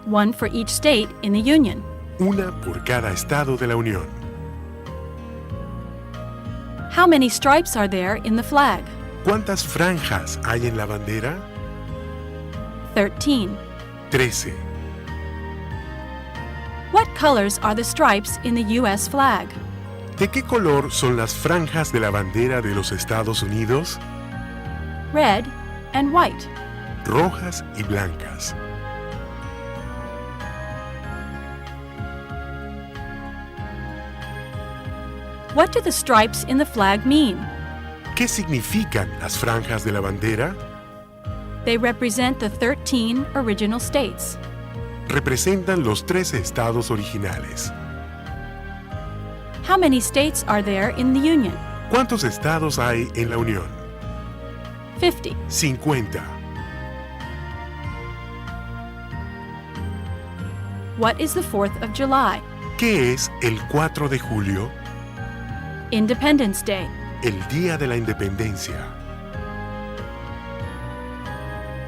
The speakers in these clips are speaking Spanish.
one for each state in the Union. Una por cada estado de la Unión. How many stripes are there in the flag? ¿Cuántas franjas hay en la bandera? 13. 13. What colors are the stripes in the U.S. flag? ¿De qué color son las franjas de la bandera de los Estados Unidos? Red and white. Rojas y blancas. What do the stripes in the flag mean? ¿Qué significan las franjas de la bandera? They represent the 13 original states. Representan los 13 estados originales. How many states are there in the Union? ¿Cuántos estados hay en la Unión? 50. 50. What is the 4th of July? ¿Qué es el 4 de julio? Independence Day. El Día de la Independencia.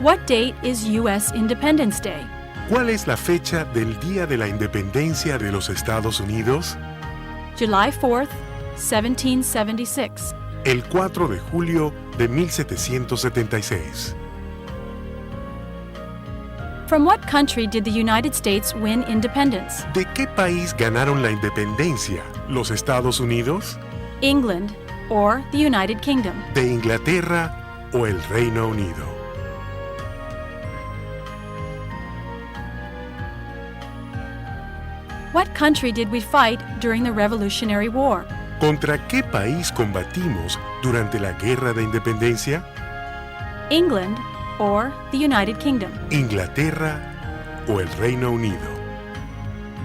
What date is U.S. Independence Day? ¿Cuál es la fecha del Día de la Independencia de los Estados Unidos? July 4th, 1776. El 4 de julio de 1776. From what country did the United States win independence? ¿De qué país ganaron la independencia? ¿Los Estados Unidos? England or the United Kingdom? ¿De Inglaterra o el Reino Unido? What country did we fight during the Revolutionary War? ¿Contra qué país combatimos durante la Guerra de Independencia? England or the United Kingdom? ¿Inglaterra o el Reino Unido?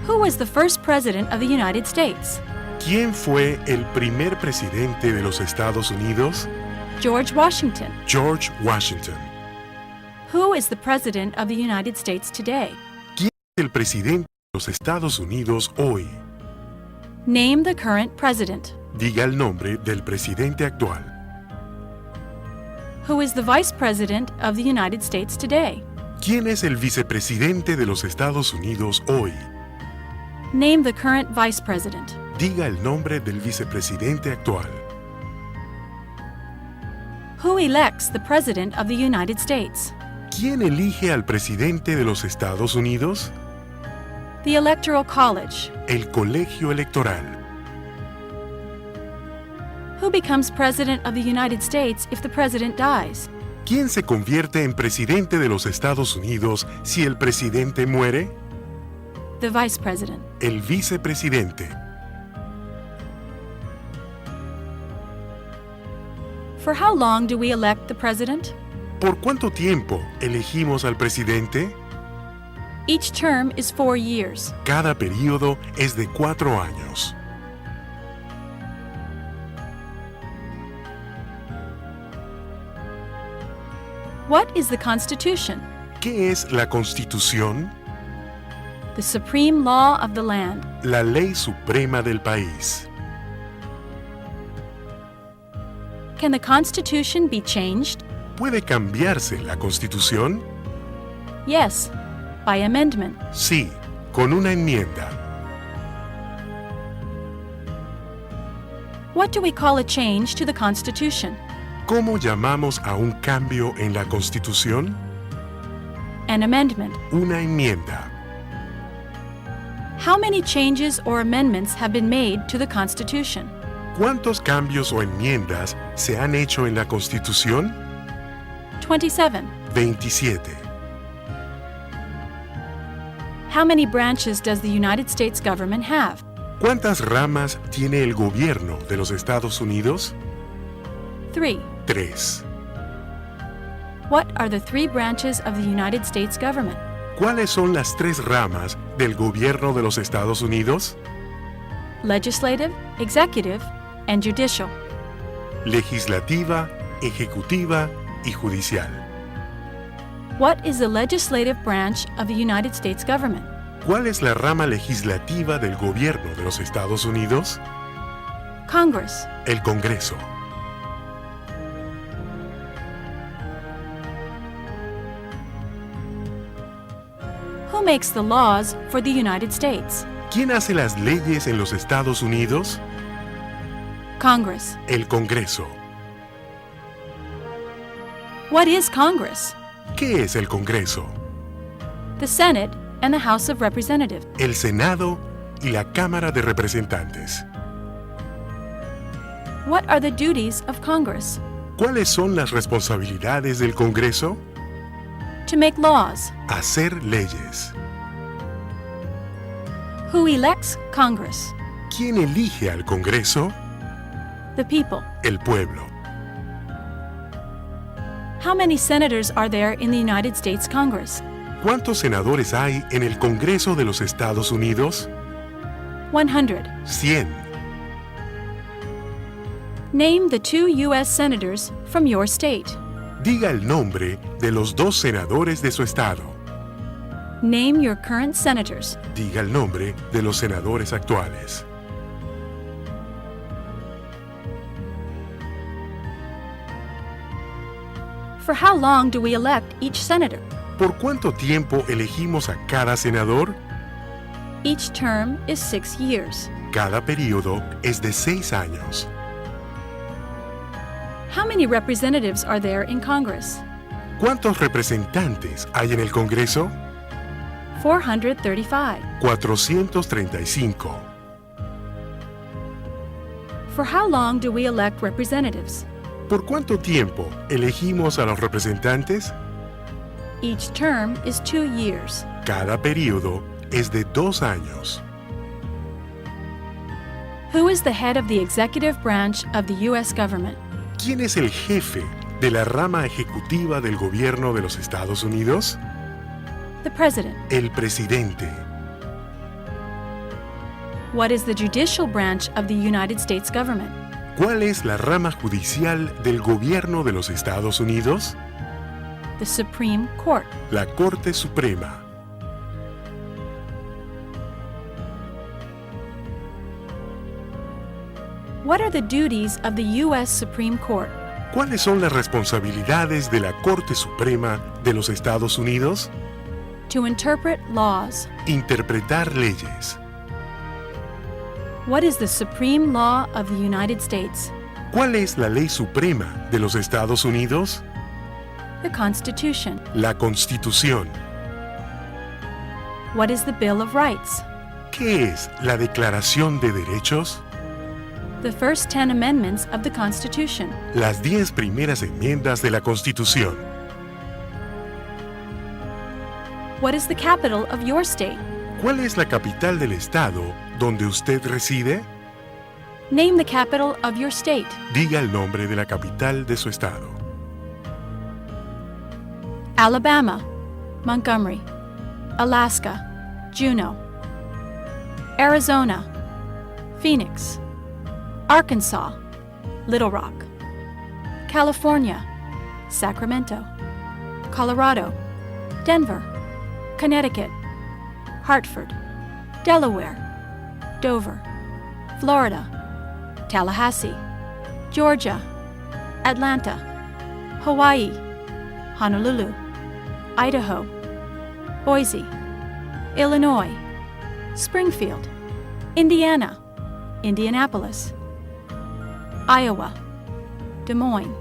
Who was the first president of the United States? ¿Quién fue el primer presidente de los Estados Unidos? George Washington. George Washington. Who is the president of the United States today? ¿Quién es el presidente de los Estados Unidos hoy? Name the current president. Diga el nombre del presidente actual. Who is the vice president of the United States today? ¿Quién es el vicepresidente de los Estados Unidos hoy? Name the current vice president. Diga el nombre del vicepresidente actual. Who elects the president of the United States? ¿Quién elige al presidente de los Estados Unidos? The Electoral College. El colegio electoral. Who becomes president of the United States if the president dies? ¿Quién se convierte en presidente de los Estados Unidos si el presidente muere? The vice president. El vicepresidente. For how long do we elect the president? ¿Por cuánto tiempo elegimos al presidente? Each term is 4 years. Cada período es de 4 años. What is the Constitution? ¿Qué es la Constitución? The supreme law of the land. La ley suprema del país. Can the Constitution be changed? ¿Puede cambiarse la Constitución? Yes, by amendment. Sí, con una enmienda. What do we call a change to the Constitution? ¿Cómo llamamos a un cambio en la Constitución? An amendment. Una enmienda. How many changes or amendments have been made to the Constitution? ¿Cuántos cambios o enmiendas se han hecho en la Constitución? 27. 27. How many branches does the United States government have? ¿Cuántas ramas tiene el gobierno de los Estados Unidos? 3. 3. What are the 3 branches of the United States government? ¿Cuáles son las 3 ramas del gobierno de los Estados Unidos? Legislative, executive, and judicial. Legislativa, ejecutiva y judicial. What is the legislative branch of the United States government? ¿Cuál es la rama legislativa del gobierno de los Estados Unidos? Congress. El Congreso. Who makes the laws for the United States? ¿Quién hace las leyes en los Estados Unidos? Congress. El Congreso. What is Congress? ¿Qué es el Congreso? The Senate and the House of Representatives. El Senado y la Cámara de Representantes. What are the duties of Congress? ¿Cuáles son las responsabilidades del Congreso? To make laws. Hacer leyes. Who elects Congress? ¿Quién elige al Congreso? The people. El pueblo. How many senators are there in the United States Congress? ¿Cuántos senadores hay en el Congreso de los Estados Unidos? 100. 100. Name the 2 U.S. senators from your state. Diga el nombre de los 2 senadores de su estado. Name your current senators. Diga el nombre de los senadores actuales. For how long do we elect each senator? ¿Por cuánto tiempo elegimos a cada senador? Each term is 6 years. Cada período es de 6 años. How many representatives are there in Congress? ¿Cuántos representantes hay en el Congreso? 435. 435. For how long do we elect representatives? ¿Por cuánto tiempo elegimos a los representantes? Each term is 2 years. Cada período es de 2 años. Who is the head of the executive branch of the U.S. government? ¿Quién es el jefe de la rama ejecutiva del gobierno de los Estados Unidos? The president. El presidente. What is the judicial branch of the United States government? ¿Cuál es la rama judicial del gobierno de los Estados Unidos? The Supreme Court. La Corte Suprema. What are the duties of the U.S. Supreme Court? ¿Cuáles son las responsabilidades de la Corte Suprema de los Estados Unidos? To interpret laws. Interpretar leyes. What is the supreme law of the United States? ¿Cuál es la ley suprema de los Estados Unidos? The Constitution. La Constitución. What is the Bill of Rights? ¿Qué es la Declaración de Derechos? The first 10 amendments of the Constitution. Las 10 primeras enmiendas de la Constitución. What is the capital of your state? ¿Cuál es la capital del estado donde usted reside? Name the capital of your state. Diga el nombre de la capital de su estado. Alabama, Montgomery. Alaska, Juneau. Arizona, Phoenix. Arkansas, Little Rock. California, Sacramento. Colorado, Denver. Connecticut, Hartford. Delaware, Dover. Florida, Tallahassee. Georgia, Atlanta. Hawaii, Honolulu. Idaho, Boise. Illinois, Springfield. Indiana, Indianapolis. Iowa, Des Moines.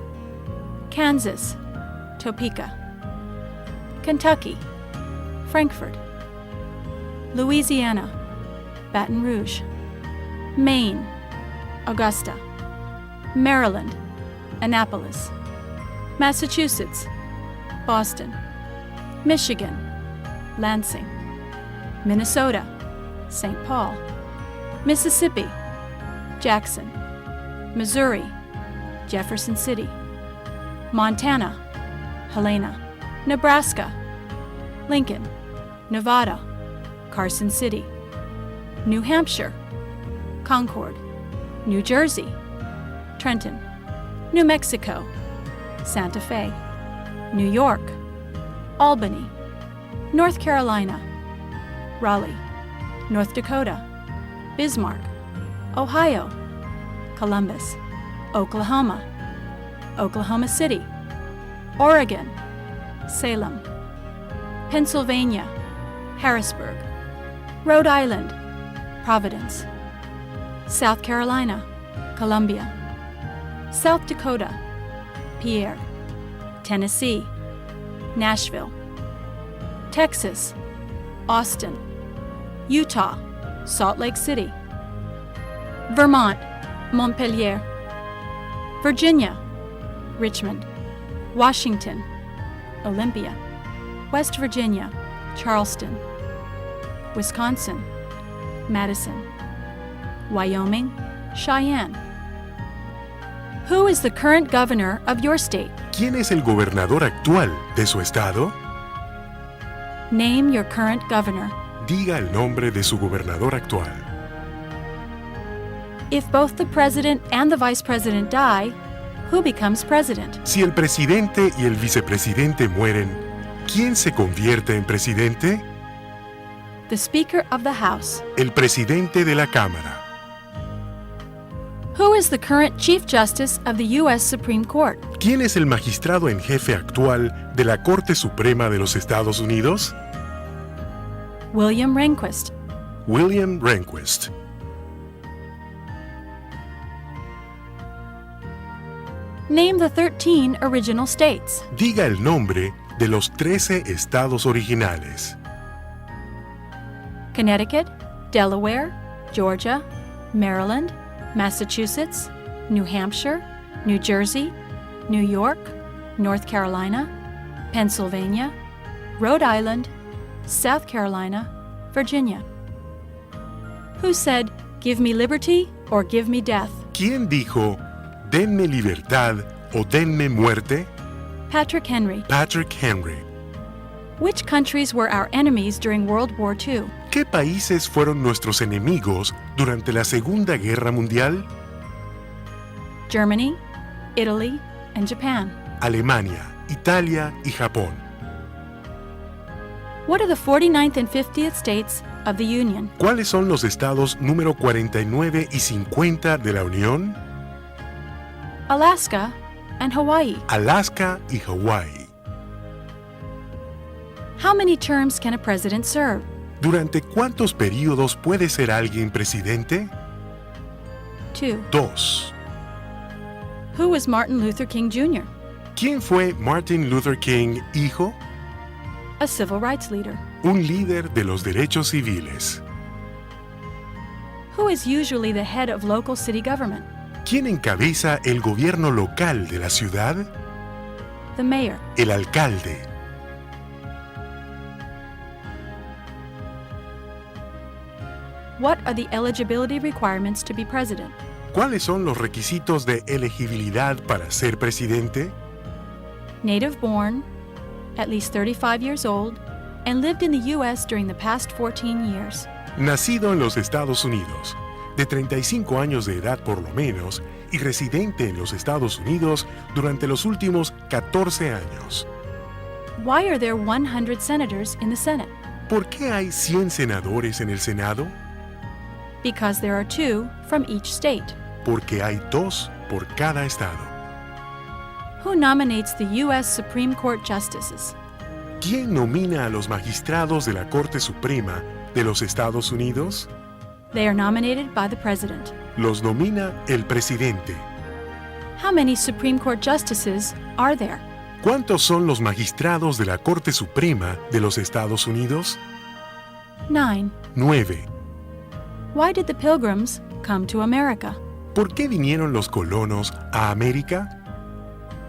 Kansas, Topeka. Kentucky, Frankfort. Louisiana, Baton Rouge. Maine, Augusta. Maryland, Annapolis. Massachusetts, Boston. Michigan, Lansing. Minnesota, St. Paul. Mississippi, Jackson. Missouri, Jefferson City. Montana, Helena. Nebraska, Lincoln. Nevada, Carson City. New Hampshire, Concord. New Jersey, Trenton. New Mexico, Santa Fe. New York, Albany. North Carolina, Raleigh. North Dakota, Bismarck. Ohio, Columbus. Oklahoma, Oklahoma City. Oregon, Salem. Pennsylvania, Harrisburg. Rhode Island, Providence. South Carolina, Columbia. South Dakota, Pierre. Tennessee, Nashville. Texas, Austin. Utah, Salt Lake City. Vermont, Montpelier. Virginia, Richmond. Washington, Olympia. West Virginia, Charleston. Wisconsin, Madison. Wyoming, Cheyenne. Who is the current governor of your state? ¿Quién es el gobernador actual de su estado? Name your current governor. Diga el nombre de su gobernador actual. If both the president and the vice president die, who becomes president? Si el presidente y el vicepresidente mueren, ¿quién se convierte en presidente? The Speaker of the House. El presidente de la Cámara. Who is the current Chief Justice of the U.S. Supreme Court? ¿Quién es el magistrado en jefe actual de la Corte Suprema de los Estados Unidos? William Rehnquist. William Rehnquist. Name the 13 original states. Diga el nombre de los 13 estados originales. Connecticut, Delaware, Georgia, Maryland, Massachusetts, New Hampshire, New Jersey, New York, North Carolina, Pennsylvania, Rhode Island, South Carolina, Virginia. Who said, "Give me liberty or give me death"? ¿Quién dijo, denme libertad o denme muerte? Patrick Henry. Patrick Henry. Which countries were our enemies during World War II? ¿Qué países fueron nuestros enemigos durante la Segunda Guerra Mundial? Germany, Italy, and Japan. Alemania, Italia y Japón. What are the 49th and 50th states of the Union? ¿Cuáles son los estados número 49 y 50 de la Unión? Alaska and Hawaii. Alaska y Hawái. How many terms can a president serve? ¿Durante cuántos períodos puede ser alguien presidente? 2. 2. Who was Martin Luther King Jr.? ¿Quién fue Martin Luther King, hijo? A civil rights leader. Un líder de los derechos civiles. Who is usually the head of local city government? ¿Quién encabeza el gobierno local de la ciudad? The mayor. El alcalde. What are the eligibility requirements to be president? ¿Cuáles son los requisitos de elegibilidad para ser presidente? Native born, at least 35 years old, and lived in the U.S. during the past 14 years. Nacido en los Estados Unidos, de 35 años de edad por lo menos, y residente en los Estados Unidos durante los últimos 14 años. Why are there 100 senators in the Senate? ¿Por qué hay 100 senadores en el Senado? Because there are 2 from each state. Porque hay 2 por cada estado. Who nominates the U.S. Supreme Court justices? ¿Quién nomina a los magistrados de la Corte Suprema de los Estados Unidos? They are nominated by the president. Los nomina el presidente. How many Supreme Court justices are there? ¿Cuántos son los magistrados de la Corte Suprema de los Estados Unidos? 9. 9. Why did the Pilgrims come to America? ¿Por qué vinieron los colonos a América?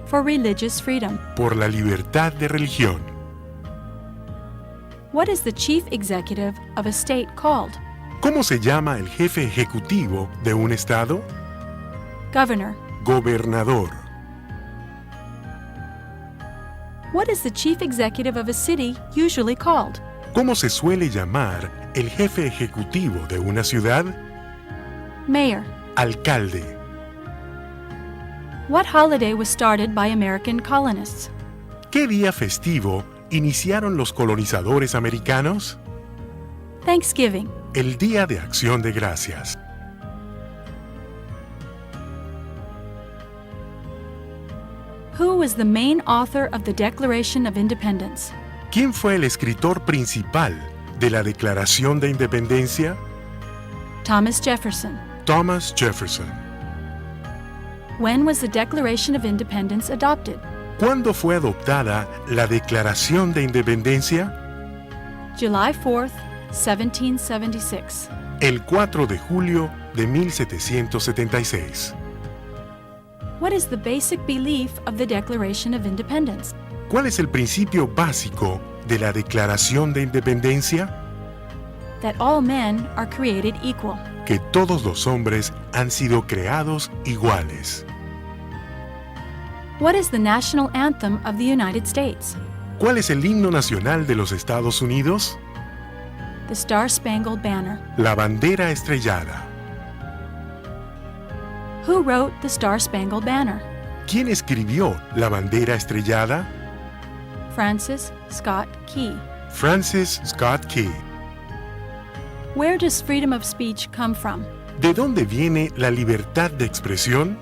For religious freedom. Por la libertad de religión. What is the chief executive of a state called? ¿Cómo se llama el jefe ejecutivo de un estado? Governor. Gobernador. What is the chief executive of a city usually called? ¿Cómo se suele llamar el jefe ejecutivo de una ciudad? Mayor. Alcalde. What holiday was started by American colonists? ¿Qué día festivo iniciaron los colonizadores americanos? Thanksgiving. El Día de Acción de Gracias. Who was the main author of the Declaration of Independence? ¿Quién fue el escritor principal de la Declaración de Independencia? Thomas Jefferson. Thomas Jefferson. When was the Declaration of Independence adopted? ¿Cuándo fue adoptada la Declaración de Independencia? July 4th, 1776. El 4 de julio de 1776. What is the basic belief of the Declaration of Independence? ¿Cuál es el principio básico de la Declaración de Independencia? That all men are created equal. Que todos los hombres han sido creados iguales. What is the national anthem of the United States? ¿Cuál es el himno nacional de los Estados Unidos? The Star-Spangled Banner. La bandera estrellada. Who wrote the Star-Spangled Banner? ¿Quién escribió la bandera estrellada? Francis Scott Key. Francis Scott Key. Where does freedom of speech come from? ¿De dónde viene la libertad de expresión?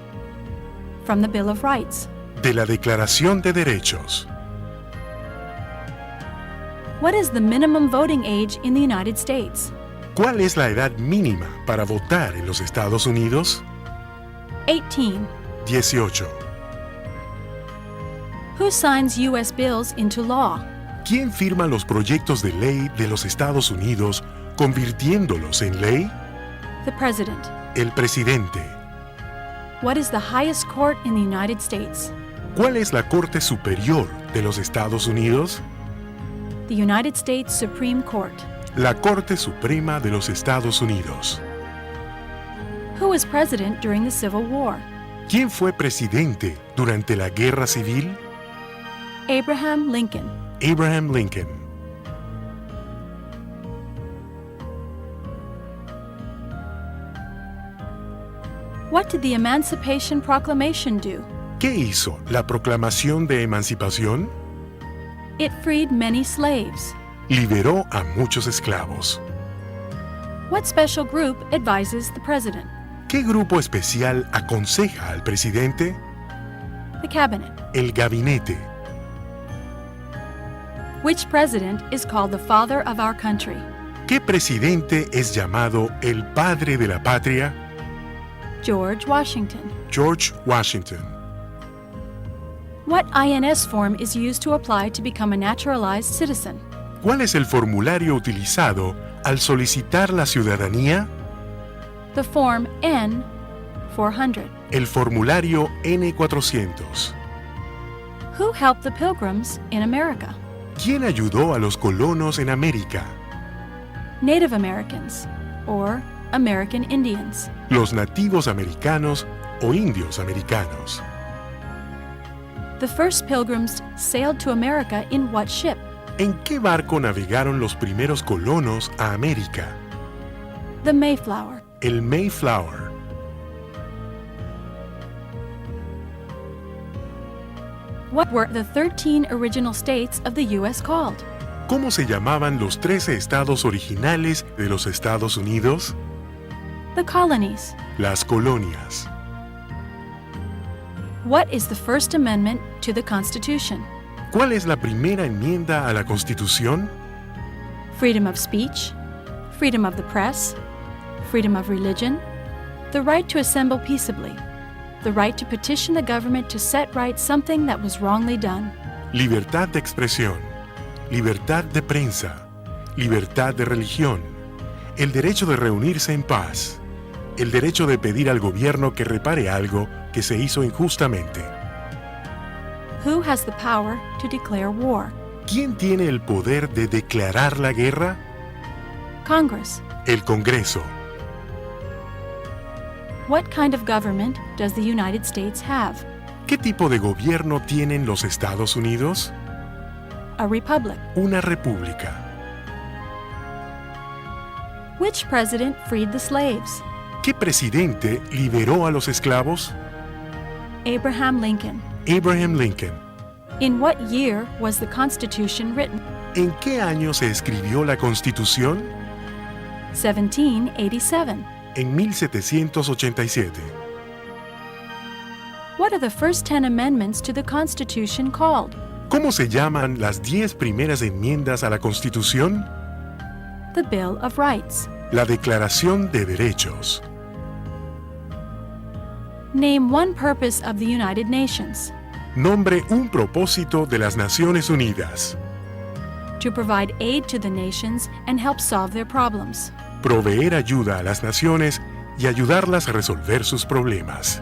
From the Bill of Rights. De la Declaración de Derechos. What is the minimum voting age in the United States? ¿Cuál es la edad mínima para votar en los Estados Unidos? 18. 18. Who signs U.S. bills into law? ¿Quién firma los proyectos de ley de los Estados Unidos convirtiéndolos en ley? The President. El presidente. What is the highest court in the United States? ¿Cuál es la Corte Superior de los Estados Unidos? The United States Supreme Court. La Corte Suprema de los Estados Unidos. Who was president during the Civil War? ¿Quién fue presidente durante la Guerra Civil? Abraham Lincoln. Abraham Lincoln. What did the Emancipation Proclamation do? ¿Qué hizo la Proclamación de Emancipación? It freed many slaves. Liberó a muchos esclavos. What special group advises the president? ¿Qué grupo especial aconseja al presidente? The cabinet. El gabinete. Which president is called the father of our country? ¿Qué presidente es llamado el padre de la patria? George Washington. George Washington. What INS form is used to apply to become a naturalized citizen? ¿Cuál es el formulario utilizado al solicitar la ciudadanía? The form N-400. El formulario N-400. Who helped the Pilgrims in America? ¿Quién ayudó a los colonos en América? Native Americans, or American Indians. Los nativos americanos o indios americanos. The first Pilgrims sailed to America in what ship? ¿En qué barco navegaron los primeros colonos a América? The Mayflower. El Mayflower. What were the 13 original states of the U.S. called? ¿Cómo se llamaban los 13 estados originales de los Estados Unidos? The colonies. Las colonias. What is the First Amendment to the Constitution? ¿Cuál es la primera enmienda a la Constitución? Freedom of speech, freedom of the press, freedom of religion, the right to assemble peaceably, the right to petition the government to set right something that was wrongly done. Libertad de expresión, libertad de prensa, libertad de religión, el derecho de reunirse en paz, el derecho de pedir al gobierno que repare algo que se hizo injustamente. Who has the power to declare war? ¿Quién tiene el poder de declarar la guerra? Congress. El Congreso. What kind of government does the United States have? ¿Qué tipo de gobierno tienen los Estados Unidos? A republic. Una república. Which president freed the slaves? ¿Qué presidente liberó a los esclavos? Abraham Lincoln. Abraham Lincoln. In what year was the Constitution written? ¿En qué año se escribió la Constitución? 1787. En 1787. What are the first 10 amendments to the Constitution called? ¿Cómo se llaman las 10 primeras enmiendas a la Constitución? The Bill of Rights. La Declaración de Derechos. Name one purpose of the United Nations. Nombre un propósito de las Naciones Unidas. To provide aid to the nations and help solve their problems. Proveer ayuda a las naciones y ayudarlas a resolver sus problemas.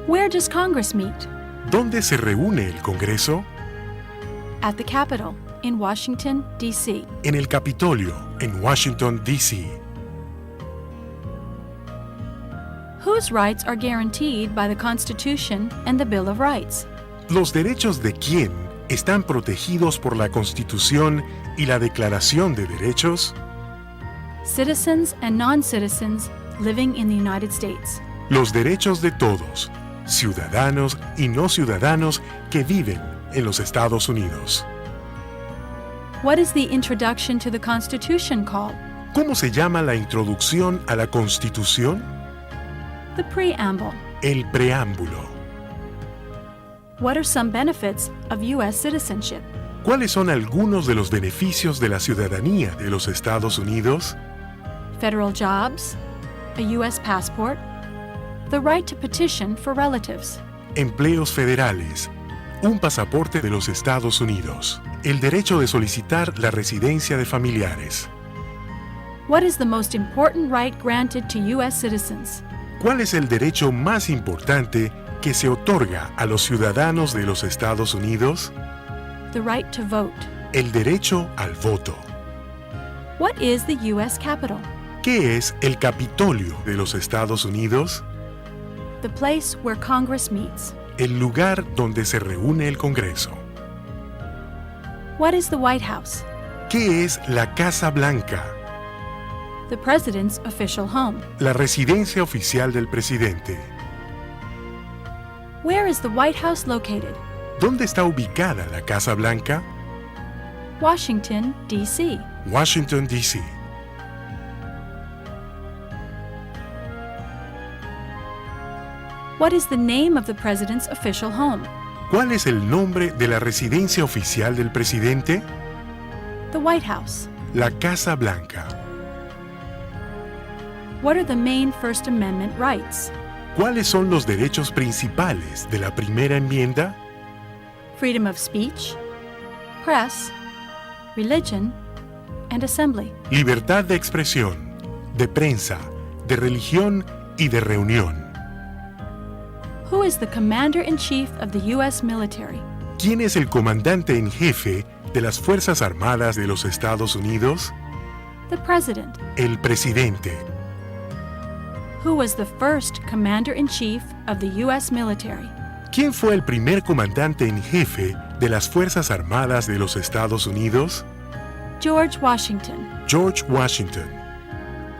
Where does Congress meet? ¿Dónde se reúne el Congreso? At the Capitol, in Washington, D.C. En el Capitolio, en Washington, D.C. Whose rights are guaranteed by the Constitution and the Bill of Rights? ¿Los derechos de quién están protegidos por la Constitución y la Declaración de Derechos? Citizens and non-citizens living in the United States. Los derechos de todos, ciudadanos y no ciudadanos que viven en los Estados Unidos. What is the introduction to the Constitution called? ¿Cómo se llama la introducción a la Constitución? The preamble. El preámbulo. What are some benefits of U.S. citizenship? ¿Cuáles son algunos de los beneficios de la ciudadanía de los Estados Unidos? Federal jobs, a U.S. passport, the right to petition for relatives. Empleos federales, un pasaporte de los Estados Unidos, el derecho de solicitar la residencia de familiares. What is the most important right granted to U.S. citizens? ¿Cuál es el derecho más importante que se otorga a los ciudadanos de los Estados Unidos? The right to vote. El derecho al voto. What is the U.S. Capitol? ¿Qué es el Capitolio de los Estados Unidos? The place where Congress meets. El lugar donde se reúne el Congreso. What is the White House? ¿Qué es la Casa Blanca? The President's official home. La residencia oficial del presidente. Where is the White House located? ¿Dónde está ubicada la Casa Blanca? Washington, D.C. Washington, D.C. What is the name of the President's official home? ¿Cuál es el nombre de la residencia oficial del presidente? The White House. La Casa Blanca. What are the main First Amendment rights? ¿Cuáles son los derechos principales de la primera enmienda? Freedom of speech, press, religion, and assembly. Libertad de expresión, de prensa, de religión y de reunión. Who is the Commander-in-Chief of the U.S. military? ¿Quién es el comandante en jefe de las Fuerzas Armadas de los Estados Unidos? The President. El presidente. Who was the first Commander-in-Chief of the U.S. military? ¿Quién fue el primer comandante en jefe de las Fuerzas Armadas de los Estados Unidos? George Washington. George Washington.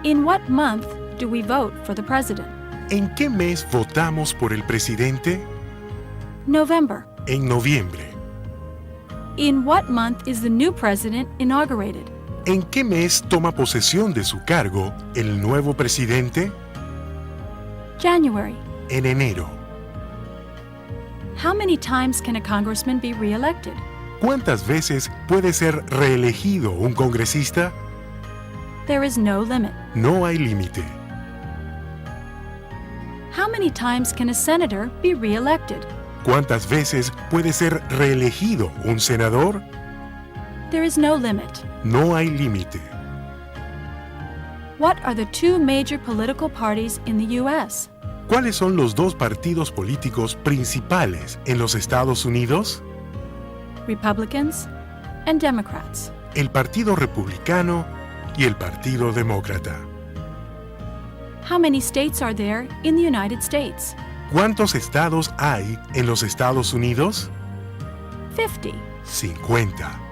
In what month do we vote for the President? ¿En qué mes votamos por el presidente? November. En noviembre. In what month is the new President inaugurated? ¿En qué mes toma posesión de su cargo el nuevo presidente? January. En enero. How many times can a congressman be re-elected? ¿Cuántas veces puede ser reelegido un congresista? There is no limit. No hay límite. How many times can a senator be re-elected? ¿Cuántas veces puede ser reelegido un senador? There is no limit. No hay límite. What are the two major political parties in the U.S.? ¿Cuáles son los dos partidos políticos principales en los Estados Unidos? Republicans and Democrats. El Partido Republicano y el Partido Demócrata. How many states are there in the United States? ¿Cuántos estados hay en los Estados Unidos? 50. 50.